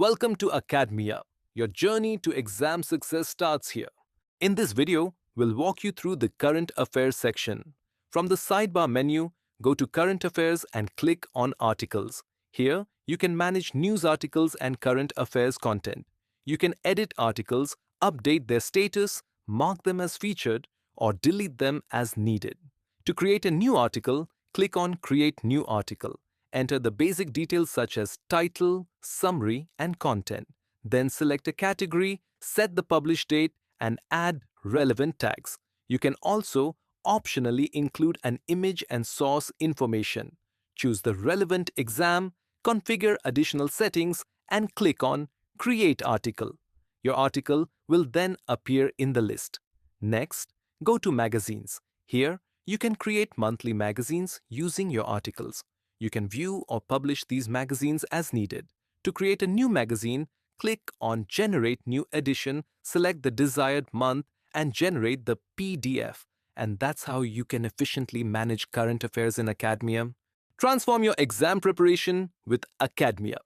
Welcome to Acadmea. Your journey to exam success starts here. In this video, we'll walk you through the Current Affairs section. From the sidebar menu, go to Current Affairs and click on Articles. Here, you can manage news articles and current affairs content. You can edit articles, update their status, mark them as featured, or delete them as needed. To create a new article, click on Create New Article. Enter the basic details such as title, summary, and content. Then select a category, set the publish date, and add relevant tags. You can also optionally include an image and source information. Choose the relevant exam, configure additional settings, and click on Create Article. Your article will then appear in the list. Next, go to Magazines. Here, you can create monthly magazines using your articles. You can view or publish these magazines as needed. To create a new magazine, click on Generate New Edition, select the desired month, and generate the PDF. And that's how you can efficiently manage current affairs in Academia. Transform your exam preparation with Academia.